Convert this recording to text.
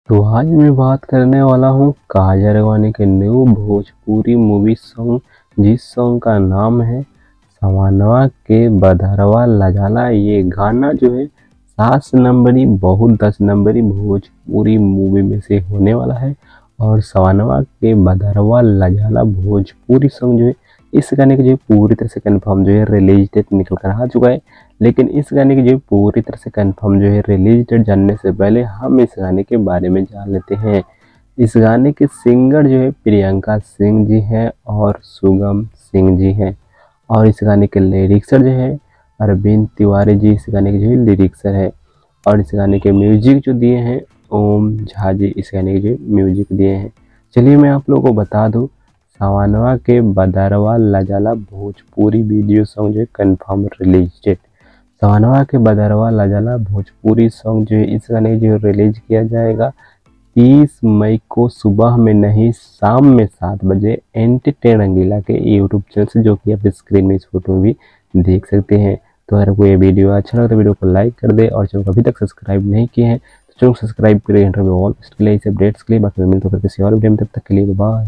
तो आज मैं बात करने वाला हूँ काजल राघवानी के न्यू भोजपुरी मूवी सॉन्ग जिस सॉन्ग का नाम है सवानवा के बधरवा लजाला। ये गाना जो है 7 नंबरी बहुत 10 नंबरी भोजपुरी मूवी में से होने वाला है। और सवानवा के बधरवा लजाला भोजपुरी सॉन्ग जो है इस गाने की जो पूरी तरह से कंफर्म जो है रिलीज डेट निकल कर आ चुका है। लेकिन इस गाने की जो पूरी तरह से कंफर्म जो है रिलीज डेट जानने से पहले हम इस गाने के बारे में जान लेते हैं। इस गाने के सिंगर जो है प्रियंका सिंह जी हैं और सुगम सिंह जी हैं। और इस गाने के लिरिक्सर जो है अरविंद तिवारी जी इस गाने के जो है लिरिक्सर है। और इस गाने के म्यूजिक जो दिए हैं ओम झा जी इस गाने के जो म्यूजिक दिए हैं। चलिए मैं आप लोगों को बता दूं सवानवा के बधरवा लजाला भोजपुरी वीडियो सॉन्ग जो है कन्फर्म रिलीज डेट। सवानवा के बधरवा लजाला भोजपुरी सॉन्ग जो है इस गाने जो रिलीज किया जाएगा 30 मई को सुबह में नहीं शाम में 7 बजे एंटरटेन रंगीला के यूट्यूब चैनल से, जो कि आप स्क्रीन में इस फोटो में भी देख सकते हैं। तो अगर आपको ये वीडियो अच्छा लगा तो वीडियो को लाइक कर दे और चैनल को अभी तक सब्सक्राइब नहीं किए हैं तो चैनल को सब्सक्राइब करें। इंटरव्यू ऑल के लिए इस अपडेट्स के लिए बाकी मिलते हैं किसी और वीडियो में, तब तक के लिए बाय।